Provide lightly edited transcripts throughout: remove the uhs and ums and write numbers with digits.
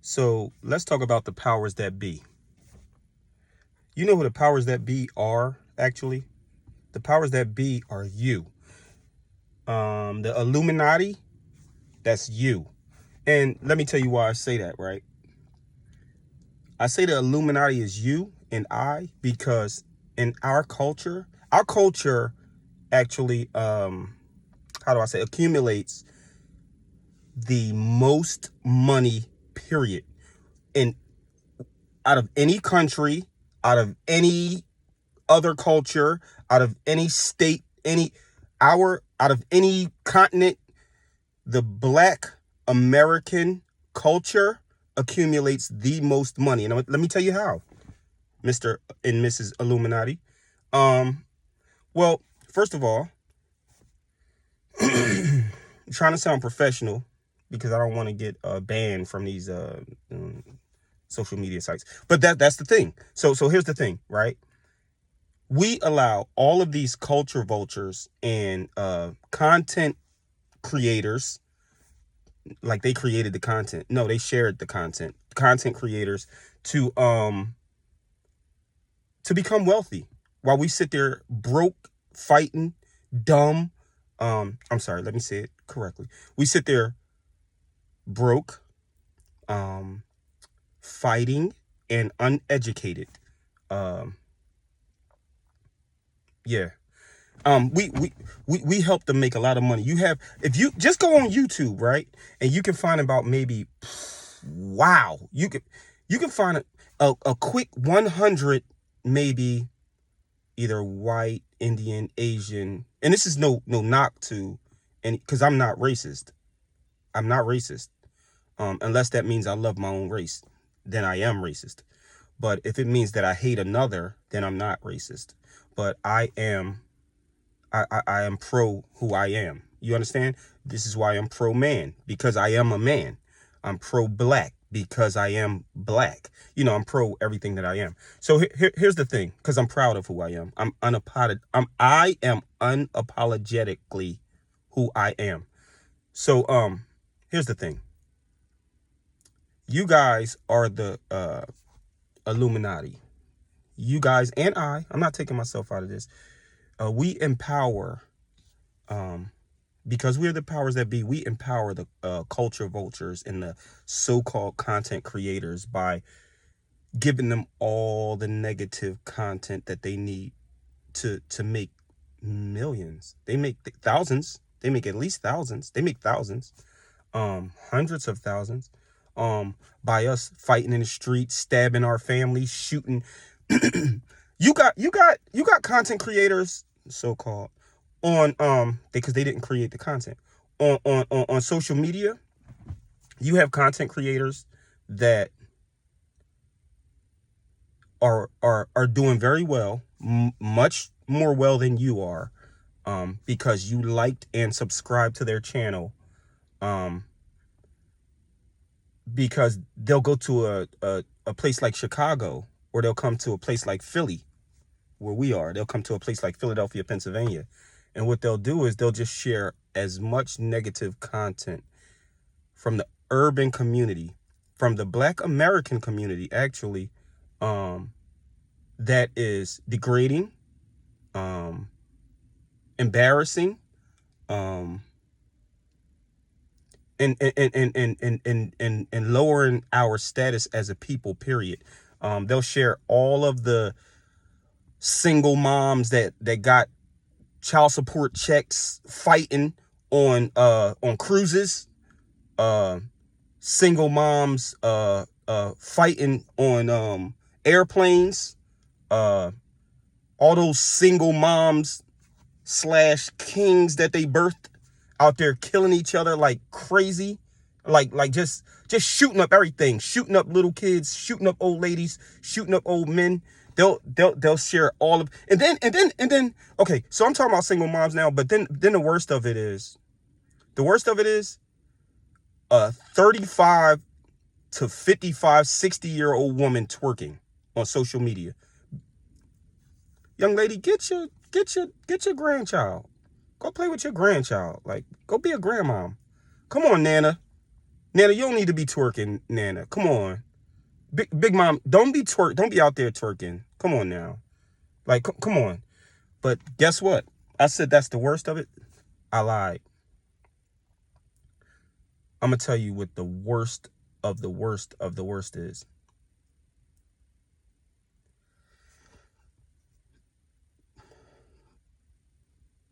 So let's talk about the powers that be. You know who the powers that be are, actually? The powers that be are you. The Illuminati, that's you. And let me tell you why I say that, right? I say the Illuminati is you and I because in our culture actually, how do I say, accumulates the most money, period. In out of any country, out of any other culture, out of any state, out of any continent, the Black American culture accumulates the most money. And let me tell you how, Mr. and Mrs. Illuminati. Um, well, first of all, I'm trying to sound professional because I don't want to get banned from these social media sites. But that's the thing. So here's the thing, right? We allow all of these culture vultures and content creators, like they created the content. No, they shared the content. Content creators to become wealthy while we sit there broke, fighting, dumb. I'm sorry, let me say it correctly. We sit there broke, fighting, and uneducated. Um, yeah. We help them make a lot of money. If you just go on YouTube, right, and you can find about maybe, wow, you can find a quick 100, maybe either white, Indian, Asian, and this is no knock to any, because I'm not racist. I'm not racist. Unless that means I love my own race, then I am racist. But if it means that I hate another, then I'm not racist. But I am pro who I am. You understand? This is why I'm pro man, because I am a man. I'm pro black because I am black. I'm pro everything that I am. So here's the thing, because I'm proud of who I am. I am unapologetically who I am. So here's the thing. You guys are the Illuminati. You guys and I'm not taking myself out of this. We empower, because we're the powers that be, we empower the culture vultures and the so-called content creators by giving them all the negative content that they need to make millions. They make thousands. They make at least thousands. They make thousands, hundreds of thousands, by us fighting in the streets, stabbing our families, shooting. You got content creators, so-called, on because they didn't create the content on social media. You have content creators that are doing very well, much more well than you are, because you liked and subscribed to their channel, because they'll go to a place like Chicago, or they'll come to a place like Philly, where we are. They'll come to a place like Philadelphia, Pennsylvania. And what they'll do is they'll just share as much negative content from the urban community, from the Black American community, actually, that is degrading, embarrassing, and lowering our status as a people, period. They'll share all of the single moms that got child support checks fighting on cruises, single moms fighting on airplanes, all those single moms / kings that they birthed out there killing each other like crazy, like just shooting up everything, shooting up little kids, shooting up old ladies, shooting up old men. They'll share all of, and then okay, so I'm talking about single moms now, but then the worst of it is a 35 to 55, 60-year-old woman twerking on social media. Young lady, get your grandchild. Go play with your grandchild. Like, go be a grandmom. Come on, Nana. Nana, you don't need to be twerking, Nana. Come on. Big mom, don't be out there twerking. Come on now. Like, come on. But guess what? I said that's the worst of it. I lied. I'm going to tell you what the worst of the worst of the worst is.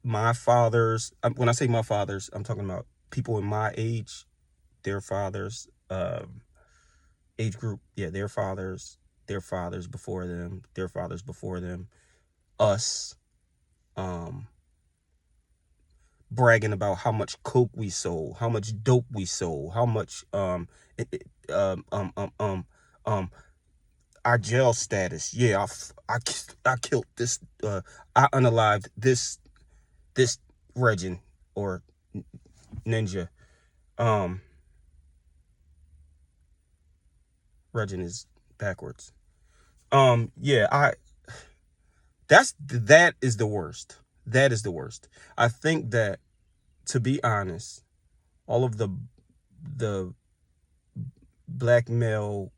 My fathers, when I say my fathers, I'm talking about people in my age, their fathers, age group. Yeah, their fathers before them, their fathers before them, us, bragging about how much coke we sold, how much dope we sold, how much our jail status. Yeah, I killed this. I unalived this Regin or Ninja. Regin is backwards. Yeah, that is the worst. That is the worst. I think that, to be honest, all of the black male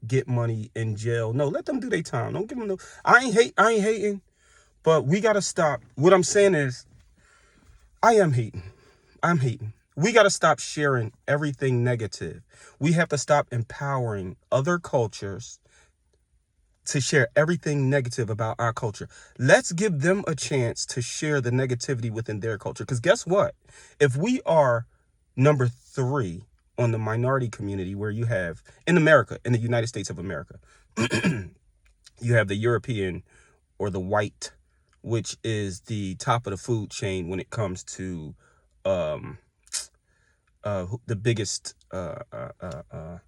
get money in jail. No, let them do their time. Don't give them no. I ain't hating, but we gotta stop. What I'm saying is, I am hating. I'm hating. We gotta stop sharing everything negative. We have to stop empowering other cultures to share everything negative about our culture. Let's give them a chance to share the negativity within their culture. Because guess what? If we are number 3 on the minority community, where you have in America, in the United States of America, you have the European or the white, which is the top of the food chain when it comes to the biggest, the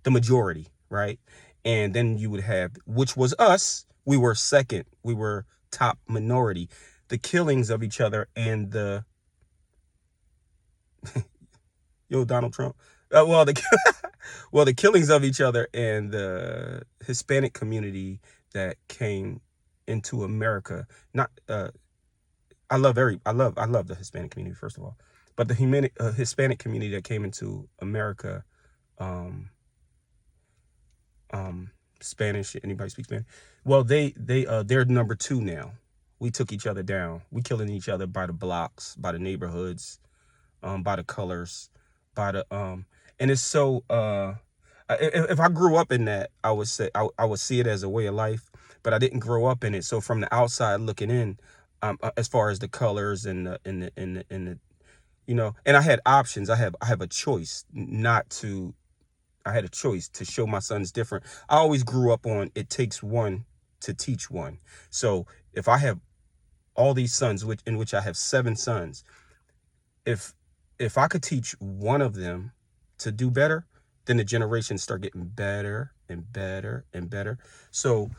majority, right? And then you would have, which was us, we were second, we were top minority, the killings of each other and the, yo, Donald Trump. Well, the killings of each other and the Hispanic community that came into America. Not, I love the Hispanic community, first of all, but the Hispanic community that came into America, Spanish. Anybody speak Spanish? Well, they're number 2 now. We took each other down. We killing each other by the blocks, by the neighborhoods, by the colors, by the and it's so if I grew up in that, I would say I would see it as a way of life, but I didn't grow up in it. So from the outside looking in, as far as the colors and the you know, and I had options. I have a choice not to. I had a choice to show my sons different. I always grew up on it takes one to teach one. So if I have all these sons, in which I have 7 sons, if I could teach one of them to do better, then the generations start getting better and better and better. So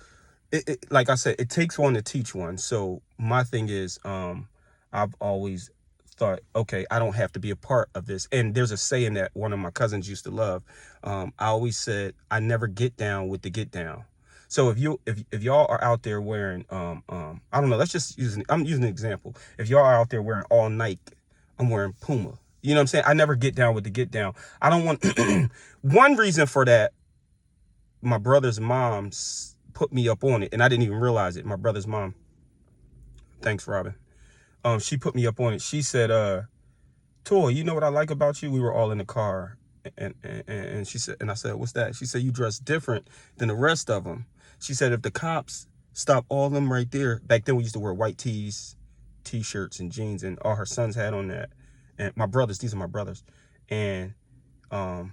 like I said, it takes one to teach one. So my thing is, I've always thought, okay, I don't have to be a part of this. And there's a saying that one of my cousins used to love. I always said, I never get down with the get down. So if y'all are out there wearing, I don't know, let's just I'm using an example. If y'all are out there wearing all Nike, I'm wearing Puma. You know what I'm saying? I never get down with the get down. I don't want, one reason for that, my brother's mom put me up on it, and I didn't even realize it. My brother's mom, thanks, Robin. She put me up on it. She said, Toy, you know what I like about you? We were all in the car, and she said, and I said, what's that? She said, you dress different than the rest of them. She said, if the cops stop all of them right there, back then we used to wear white tees, t-shirts and jeans, and all her sons had on that. And my brothers, these are my brothers. And I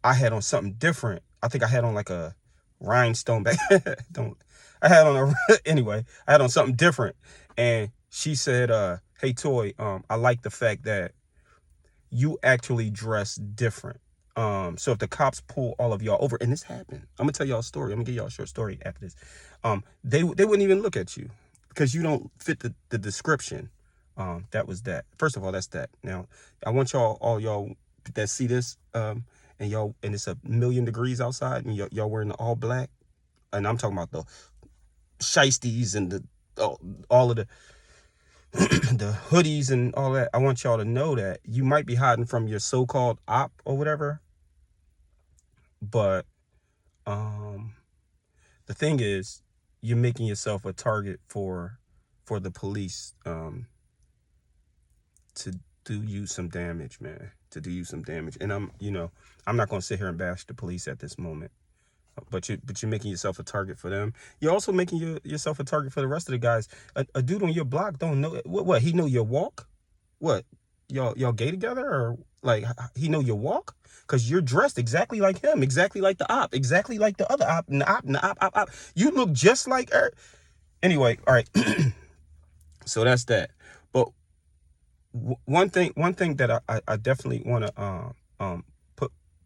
had on something different. I think I had on like a rhinestone back. I had on anyway, I had on something different. And she said, hey, Toy, I like the fact that you actually dress different. So if the cops pull all of y'all over, and this happened, I'm gonna tell y'all a story. I'm gonna give y'all a short story after this. They wouldn't even look at you because you don't fit the description. That was that. First of all, that's that. Now, I want all y'all that see this, and it's 1,000,000 degrees outside, and y'all wearing all black, and I'm talking about the shiesties and all of the the hoodies and all that, I want y'all to know that you might be hiding from your so-called op or whatever, but the thing is, you're making yourself a target for the police to do you some damage, man. To do you some damage. And I'm not gonna sit here and bash the police at this moment. But you're making yourself a target for them. You're also making yourself a target for the rest of the guys. A dude on your block don't know what he know your walk. What, y'all gay together, or like he know your walk? Cause you're dressed exactly like him, exactly like the op, exactly like the other op, and the op. You look just like her. Anyway, all right. So that's that. But one thing that I definitely want to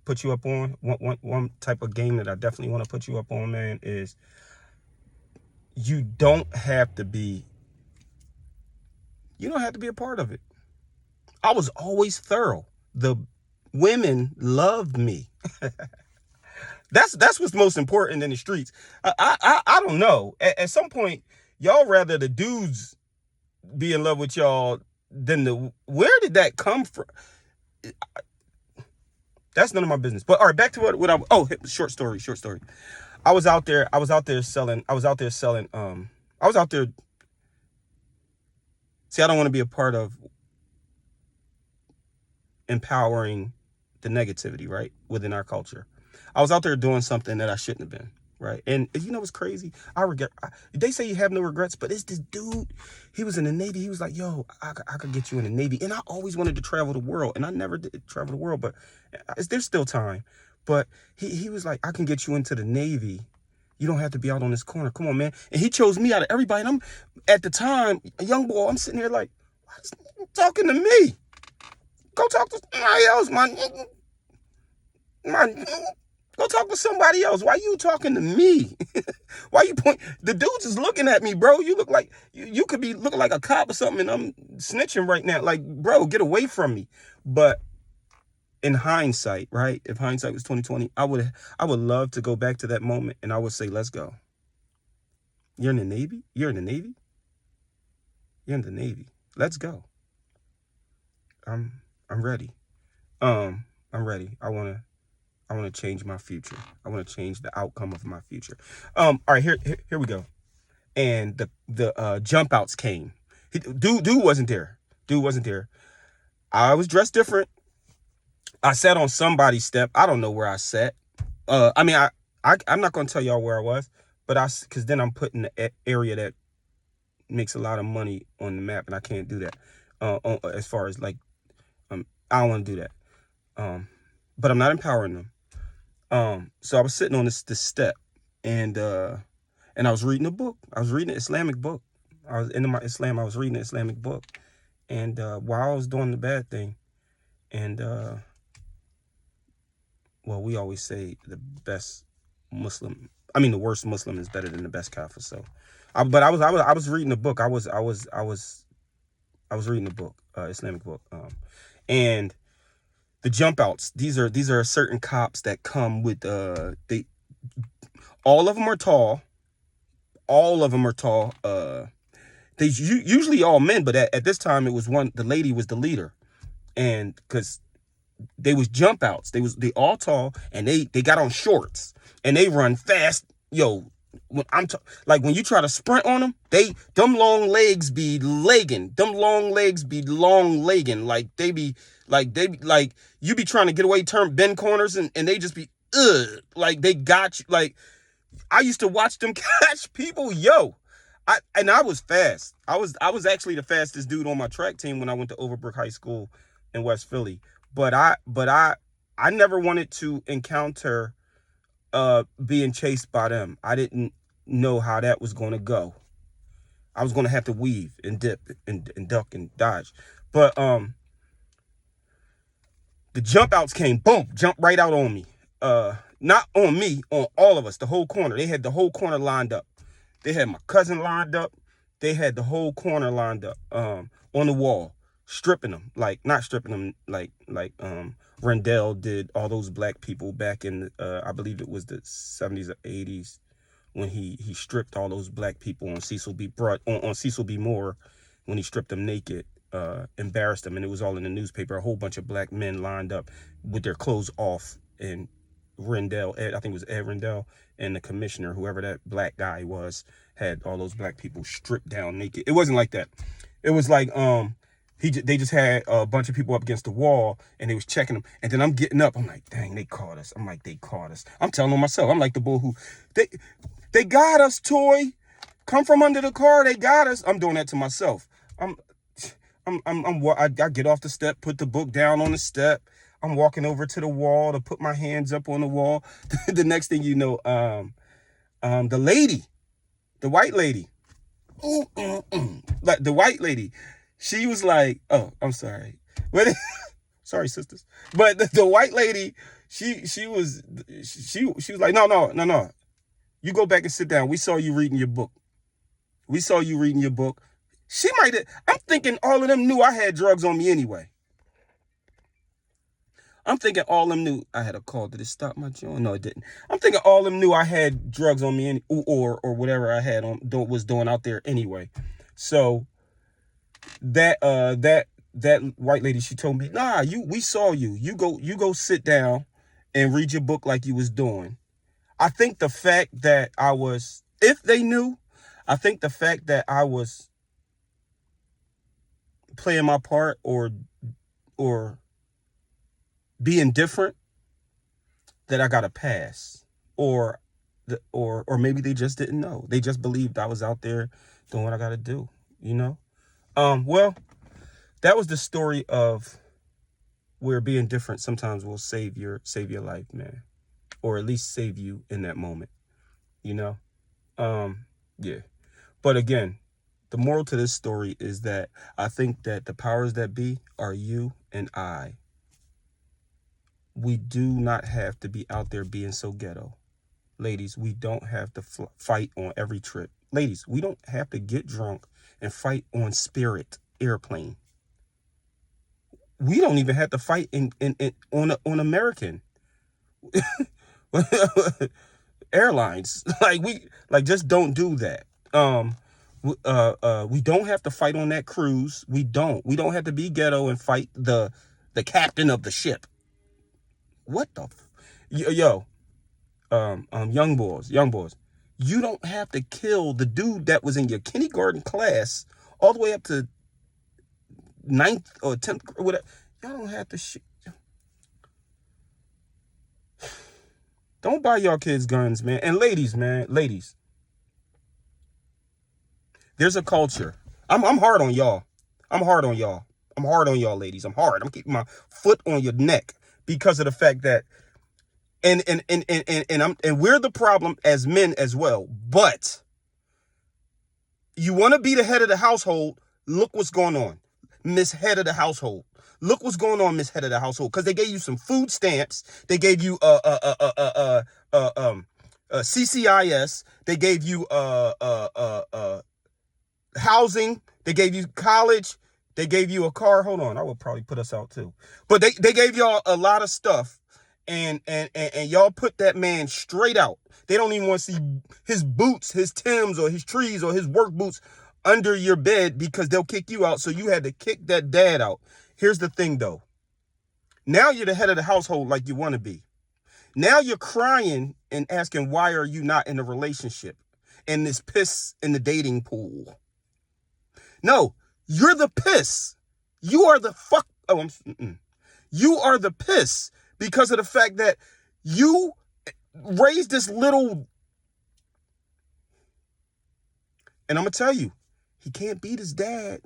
put you up on, one type of game that I definitely want to put you up on, man, is you don't have to be a part of it. I was always thorough. The women loved me. That's what's most important in the streets. I don't know. At some point, y'all rather the dudes be in love with y'all than where did that come from? That's none of my business. But all right, back to what short story. I was out there selling. See, I don't want to be a part of empowering the negativity, right, within our culture. I was out there doing something that I shouldn't have been, right? And you know what's crazy? They say you have no regrets, but it's this dude. He was in the Navy. He was like, yo, I could get you in the Navy. And I always wanted to travel the world, and I never did travel the world, but there's still time. But he was like, I can get you into the Navy. You don't have to be out on this corner. Come on, man. And he chose me out of everybody. And I'm, at the time, a young boy, I'm sitting here like, why is he talking to me? Go talk to somebody else, man. Go talk to somebody else. Why you talking to me? Why you point? The dude's just looking at me, bro. You look like you could be looking like a cop or something, and I'm snitching right now. Like, bro, get away from me. But in hindsight, right? If hindsight was 2020, I would love to go back to that moment, and I would say, let's go. You're in the Navy? You're in the Navy? You're in the Navy. Let's go. I'm ready. I'm ready. I wanna change my future. I want to change the outcome of my future. All right, here we go. And the jump outs came. Dude wasn't there. I was dressed different. I sat on somebody's step. I don't know where I sat. I'm not gonna tell y'all where I was, but because then I'm putting the area that makes a lot of money on the map, and I can't do that. As far as like, I don't want to do that. But I'm not empowering them. So I was sitting on this step, and I was reading a book. I was reading an Islamic book. I was into my Islam. I was reading an Islamic book, and while I was doing the bad thing, and well, we always say the worst Muslim is better than the best kafir. So, but I was reading a book. I was reading a book, Islamic book, and the jump outs. These are certain cops that come with all of them are tall. They usually all men, but at this time it was the lady was the leader, and because they was jump outs, they all tall, and they got on shorts, and they run fast. Yo, when like when you try to sprint on them, them long legs be legging. Like they be like you be trying to get away, bend corners, and they just be like they got you. Like, I used to watch them catch people, yo. I was fast. I was actually the fastest dude on my track team when I went to Overbrook High School in West Philly. But I never wanted to encounter being chased by them. I didn't know how that was going to go. I was going to have to weave and dip and duck and dodge. But the jump outs came, boom, jump right out on me. Not on me, on all of us, the whole corner. They had the whole corner lined up. They had my cousin lined up. They had the whole corner lined up on the wall, stripping them. Like, not stripping them like Rendell did all those black people back in, I believe it was the 70s or 80s, when he stripped all those black people on Cecil B. Moore when he stripped them naked, embarrassed them, and it was all in the newspaper. A whole bunch of black men lined up with their clothes off, and Rendell, I think it was Ed Rendell, and the commissioner, whoever that black guy was, had all those black people stripped down naked. It wasn't like that. It was like they just had a bunch of people up against the wall, and they was checking them. And then I'm getting up. I'm like, dang, they caught us. I'm like, they caught us. I'm telling on myself. I'm like the bull who they got us, Toy. Come from under the car. They got us. I'm doing that to myself. I get off the step, put the book down on the step. I'm walking over to the wall to put my hands up on the wall. The next thing you know, the lady, the white lady, like the white lady, she was like, oh, I'm sorry. But sorry, sisters. But the white lady, she was like, no. You go back and sit down. We saw you reading your book. She might have, I'm thinking all of them knew I had drugs on me anyway. I'm thinking all of them knew I had a call. Did it stop my joint? No, it didn't. I'm thinking all of them knew I had drugs on me or whatever I had was doing out there anyway. So that white lady, she told me, nah, we saw you. You go sit down and read your book like you was doing. I think the fact that I was, if they knew, I think the fact that I was playing my part or being different, that I got a pass, or maybe they just didn't know. They just believed I was out there doing what I got to do, you know? Well, that was the story of where being different sometimes will save your life, man, or at least save you in that moment, you know? Yeah. But again, the moral to this story is that I think that the powers that be are you and I. We do not have to be out there being so ghetto. Ladies, we don't have to fight on every trip. Ladies, we don't have to get drunk and fight on Spirit airplane. We don't even have to fight on American airlines. Just don't do that. We don't have to fight on that cruise. We don't have to be ghetto and fight the captain of the ship. What the young boys, you don't have to kill the dude that was in your kindergarten class all the way up to 9th or 10th or whatever. Y'all don't have to don't buy y'all kids guns, man. And ladies, there's a culture. I'm hard on y'all. I'm hard on y'all, ladies. I'm hard. I'm keeping my foot on your neck because of the fact that and we're the problem as men as well. But you want to be the head of the household. Look what's going on, Miss Head of the Household. Look what's going on, Miss Head of the Household. Because they gave you some food stamps. They gave you CCIS. They gave you housing. They gave you college. They gave you a car. Hold on, I will probably put us out too. But they gave y'all a lot of stuff. And y'all put that man straight out. They don't even want to see his boots, his Timbs or his trees or his work boots under your bed because they'll kick you out. So you had to kick that dad out. Here's the thing though. Now you're the head of the household like you want to be. Now you're crying and asking, why are you not in a relationship? And this piss in the dating pool. No, you're the piss. You are the fuck. Oh, you are the piss. Because of the fact that you raised this little, and I'm going to tell you, he can't beat his dad.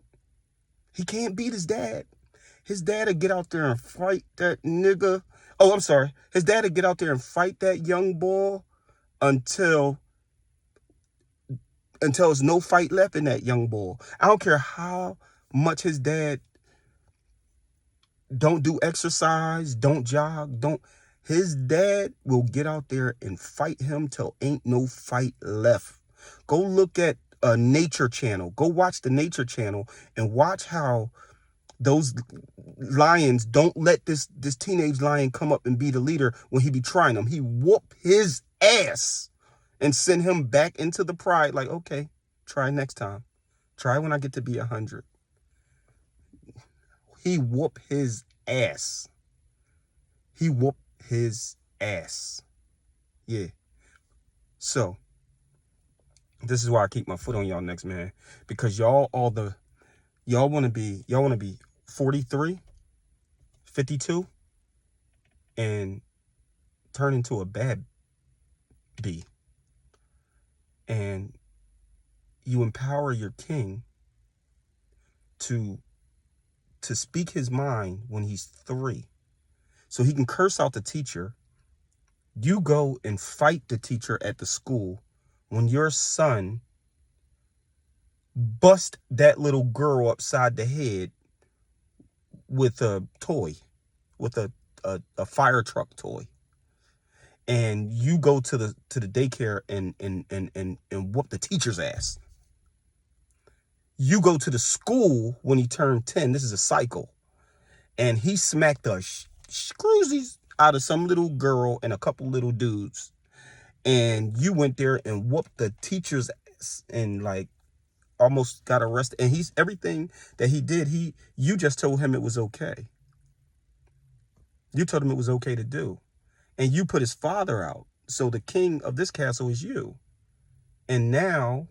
His dad would get out there and fight that nigga. Oh, I'm sorry. His dad would get out there and fight that young boy until there's no fight left in that young boy. I don't care how much his dad don't do exercise, don't jog, his dad will get out there and fight him till ain't no fight left. Go look at a Nature Channel. Go watch the Nature Channel and watch how those lions don't let this teenage lion come up and be the leader when he be trying them. He whoop his ass and send him back into the pride like, okay, try next time. Try when I get to be 100. He whoop his ass. He whoop his ass. Yeah. So this is why I keep my foot on y'all necks, man. Because y'all want to be 43, 52, and turn into a bad bee. And you empower your king to speak his mind when he's 3. So he can curse out the teacher. You go and fight the teacher at the school when your son bust that little girl upside the head with a toy, with a fire truck toy. And you go to the daycare and whoop the teacher's ass. You go to the school when he turned 10. This is a cycle. And he smacked the screwsies out of some little girl and a couple little dudes. And you went there and whooped the teacher's ass and like almost got arrested. And he's everything that he did, you just told him it was okay. You told him it was okay to do. And you put his father out. So the king of this castle is you. And now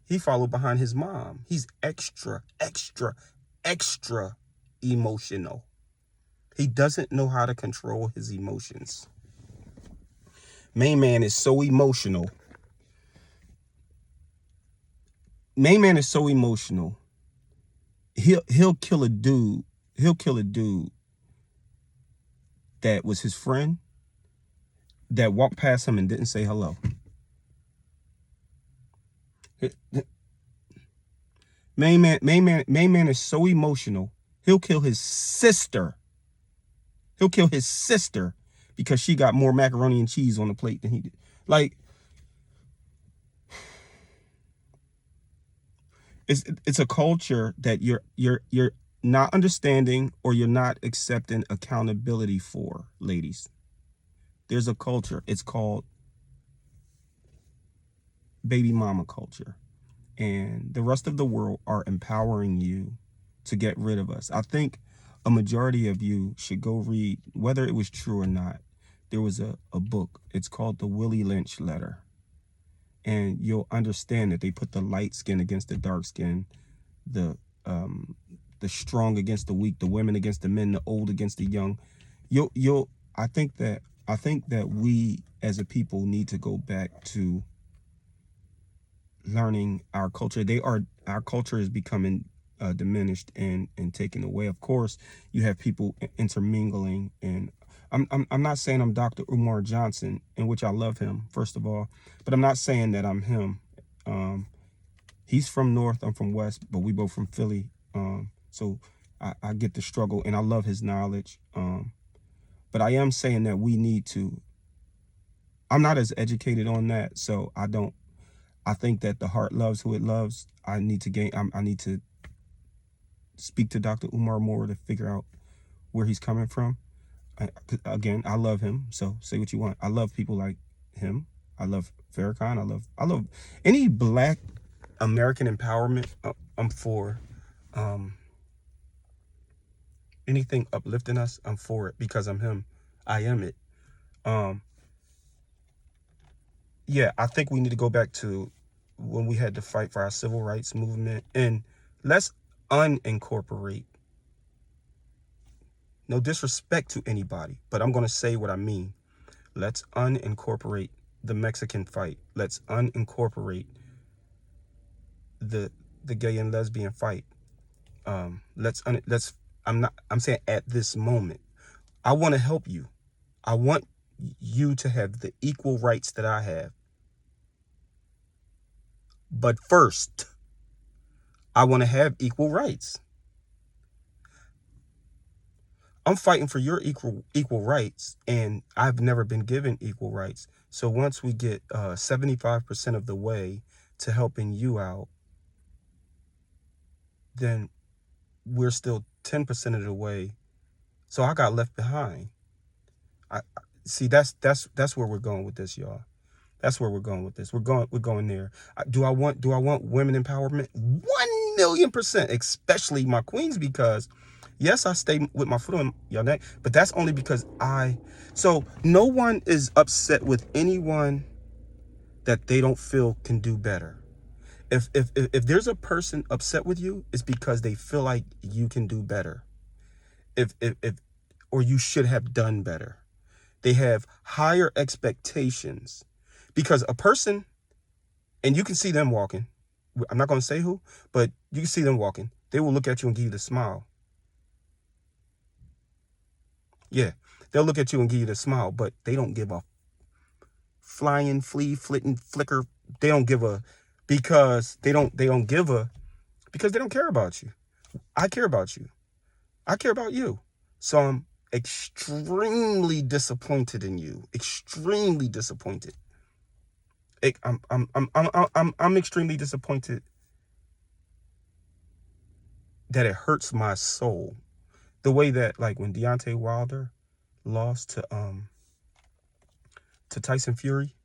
he followed behind his mom. He's extra emotional. He doesn't know how to control his emotions. Main man is so emotional. Main man is so emotional. He'll kill a dude. He'll kill a dude that was his friend that walked past him and didn't say hello. Main man is so emotional. He'll kill his sister. He'll kill his sister because she got more macaroni and cheese on the plate than he did. Like, it's a culture that you're not understanding or you're not accepting accountability for, ladies. There's a culture. It's called baby mama culture. And the rest of the world are empowering you to get rid of us. I think a majority of you should go read, whether it was true or not. There was a book. It's called The Willie Lynch Letter. And you'll understand that they put the light skin against the dark skin, the strong against the weak, the women against the men, the old against the young. I think that we as a people need to go back to learning our culture. Our culture is becoming diminished and taken away. Of course, you have people intermingling, and I'm not saying I'm Dr. Umar Johnson, in which I love him, first of all, but I'm not saying that I'm him. He's from North, I'm from West, but we both from Philly. So I get the struggle, and I love his knowledge. But I am saying that we need to. I'm not as educated on that, so I think that the heart loves who it loves. I need to speak to Dr. Umar more to figure out where he's coming from. Again, I love him, so say what you want. I love people like him. I love Farrakhan. I love any black American empowerment. I'm for. Anything uplifting us, I'm for it because I'm him. I am it. Yeah, I think we need to go back to when we had to fight for our civil rights movement, and let's unincorporate. No disrespect to anybody, but I'm going to say what I mean. Let's unincorporate the Mexican fight. Let's unincorporate the gay and lesbian fight. I'm saying at this moment, I want to help you. I want you to have the equal rights that I have. But first, I want to have equal rights. I'm fighting for your equal rights, and I've never been given equal rights. So once we get 75% of the way to helping you out, then we're still 10% of the way. So I got left behind. I see that's where we're going with this, y'all. That's where we're going with this. We're going there. Do I want women empowerment? 1,000,000%, especially my queens, because yes, I stay with my foot on your neck, but that's only because so no one is upset with anyone that they don't feel can do better. If there's a person upset with you, it's because they feel like you can do better. If or you should have done better. They have higher expectations, because a person, and you can see them walking, I'm not going to say who, but you can see them walking. They will look at you and give you the smile. Yeah, they'll look at you and give you the smile, but they don't give a flying flea, flitting, flicker. They don't give a, because they don't give a, because they don't care about you. I care about you. I care about you. So I'm extremely disappointed in you. Extremely disappointed. I'm extremely disappointed that it hurts my soul. The way that, like, when Deontay Wilder lost to Tyson Fury,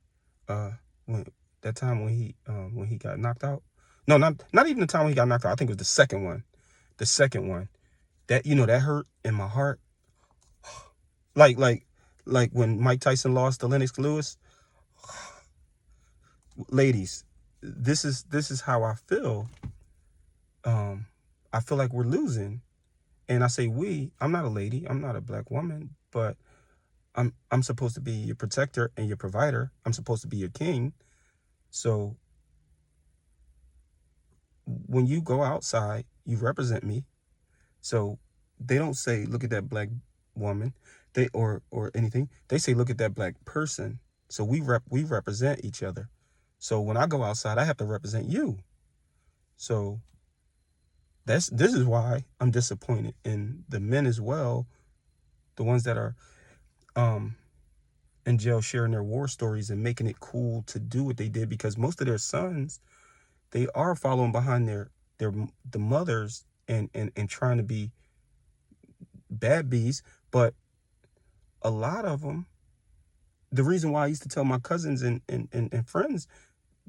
when that time when he got knocked out. No, not even the time when he got knocked out. I think it was the second one. The second one. That, that hurt in my heart. Like when Mike Tyson lost to Lennox Lewis. Ladies, this is how I feel. I feel like we're losing. And I say we. I'm not a lady. I'm not a black woman, but I'm supposed to be your protector and your provider. I'm supposed to be your king. So when you go outside, you represent me. So they don't say, look at that black woman, or anything. They say, look at that black person. So we represent each other. So when I go outside, I have to represent you. So this is why I'm disappointed in the men as well, the ones that are in jail, sharing their war stories and making it cool to do what they did, because most of their sons, they are following behind the mothers and trying to be bad bees. But a lot of them, the reason why I used to tell my cousins and friends,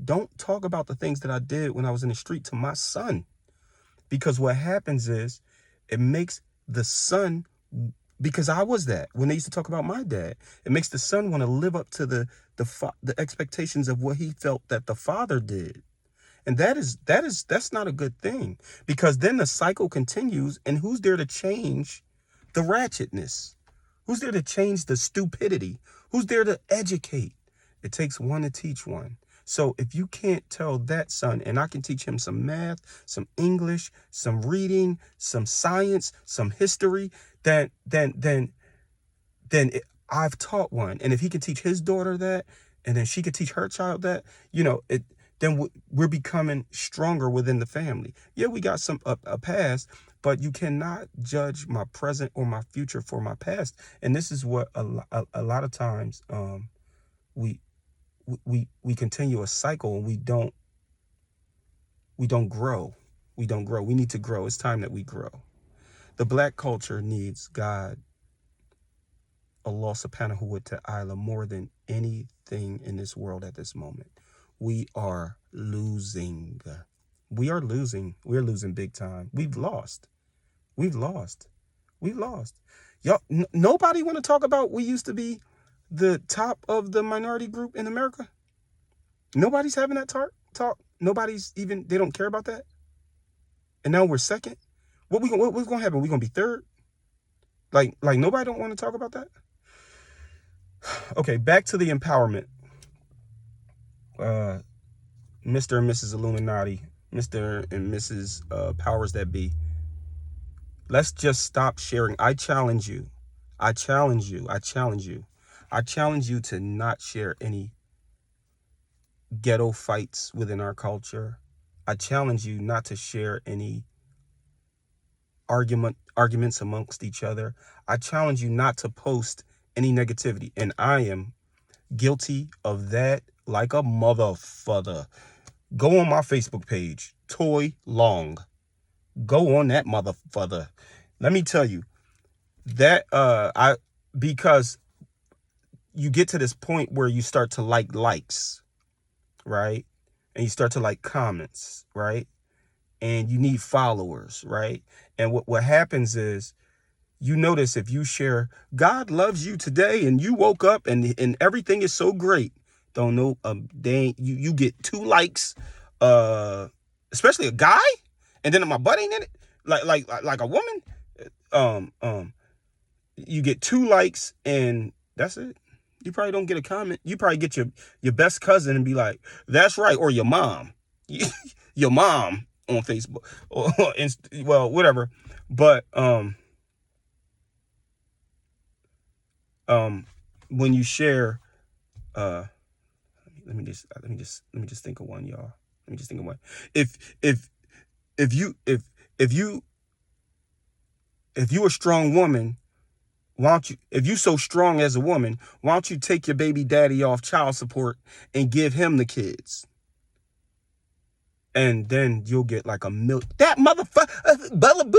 don't talk about the things that I did when I was in the street to my son, because what happens is it makes the son, because I was that when they used to talk about my dad, it makes the son want to live up to the expectations of what he felt that the father did. And that's not a good thing, because then the cycle continues, and who's there to change the ratchetness? Who's there to change the stupidity? Who's there to educate? It takes one to teach one. So if you can't tell that son, and I can teach him some math, some English, some reading, some science, some history, then I've taught one. And if he can teach his daughter that, and then she could teach her child that, then we're becoming stronger within the family. Yeah, we got a past, but you cannot judge my present or my future for my past. And this is what a lot of times we continue a cycle, and we don't grow. We don't grow. We need to grow. It's time that we grow. The black culture needs God, Allah subhanahu wa ta'ala, more than anything in this world at this moment. We are losing. We are losing. We're losing big time. We've lost. We've lost. We've lost. Y'all, nobody want to talk about we used to be the top of the minority group in America? Nobody's having that talk. Nobody's even, they don't care about that. And now we're second. What's going to happen? We're going to be third? Like nobody don't want to talk about that? Okay, back to the empowerment. Mr. and Mrs. Illuminati, Mr. and Mrs. Powers that be. Let's just stop sharing. I challenge you. I challenge you. I challenge you. I challenge you to not share any ghetto fights within our culture. I challenge you not to share any arguments amongst each other. I challenge you not to post any negativity. And I am guilty of that like a motherfucker. Go on my Facebook page, Toy Long. Go on that motherfucker. Let me tell you that because you get to this point where you start to like likes, right? And you start to like comments, right? And you need followers, right? And what happens is, you notice if you share God loves you today and you woke up and everything is so great, don't know, you get 2 likes, especially a guy, and then my butt ain't in it, like a woman, um um you get 2 likes and that's it. You probably don't get a comment. You probably get your best cousin and be like, that's right, or your mom. Your mom on Facebook, or well, whatever. But when you share, uh let me just think of one, y'all. Let me just think of one. If you if if you if you a strong woman, why don't you, if you so strong as a woman, why don't you take your baby daddy off child support and give him the kids? And then you'll get like that motherfucker, bella boop,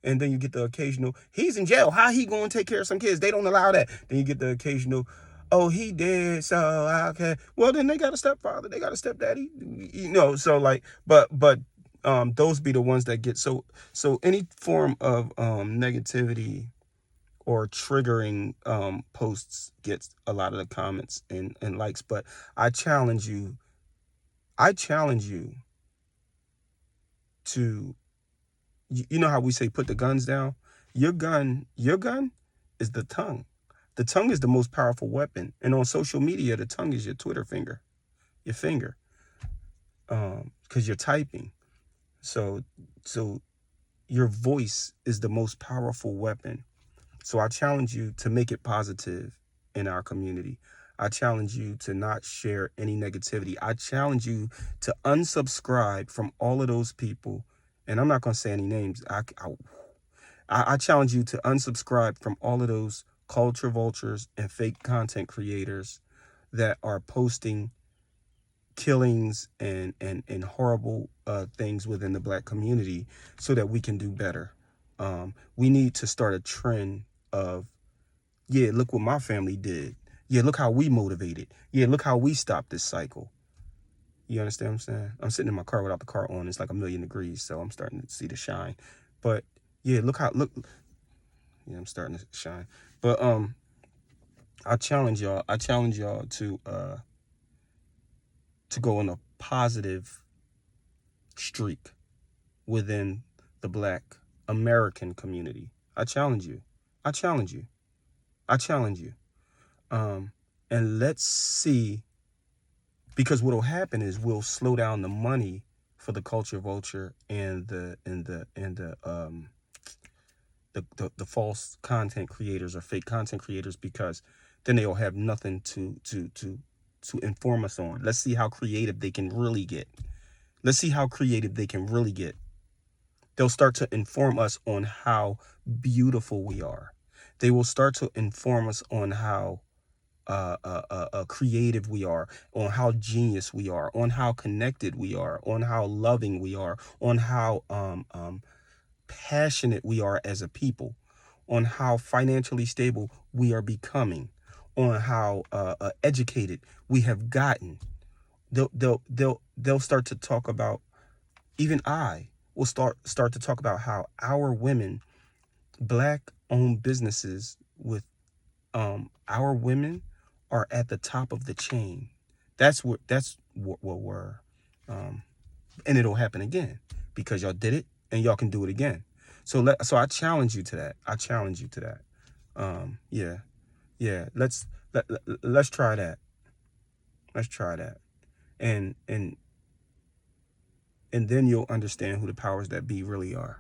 and then you get the occasional, he's in jail, how he gonna take care of some kids, they don't allow that. Then you get the occasional, oh, he did, so okay, well, then they got a stepfather, they got a stepdaddy, so like, but those be the ones that get, so any form of negativity or triggering posts gets a lot of the comments and likes. But I challenge you to, you know how we say put the guns down? Your gun is the tongue. The tongue is the most powerful weapon. And on social media, the tongue is your Twitter finger, your finger, because you're typing. So your voice is the most powerful weapon. So I challenge you to make it positive in our community. I challenge you to not share any negativity. I challenge you to unsubscribe from all of those people. And I'm not going to say any names. I challenge you to unsubscribe from all of those culture vultures and fake content creators that are posting killings and horrible things within the Black community, so that we can do better. We need to start a trend of, yeah, look what my family did. Yeah, look how we motivated. Yeah, look how we stopped this cycle. You understand what I'm saying? I'm sitting in my car without the car on. It's like 1,000,000 degrees, so I'm starting to see the shine. But yeah, yeah, I'm starting to shine. But I challenge y'all to go on a positive streak within the Black American community. I challenge you. I challenge you. I challenge you. And let's see, because what'll happen is we'll slow down the money for the culture vulture and the false content creators or fake content creators, because then they'll have nothing to inform us on. Let's see how creative they can really get. Let's see how creative they can really get. They'll start to inform us on how beautiful we are. They will start to inform us on how creative we are, on how genius we are, on how connected we are, on how loving we are, on how passionate we are as a people, on how financially stable we are becoming, on how educated we have gotten. They'll start to talk about, even I will start to talk about how our women, Black owned businesses with our women are at the top of the chain. That's what we're, and it'll happen again because y'all did it and y'all can do it again. So I challenge you to that. I challenge you to that. Yeah. Let's try that. Let's try that. And then you'll understand who the powers that be really are.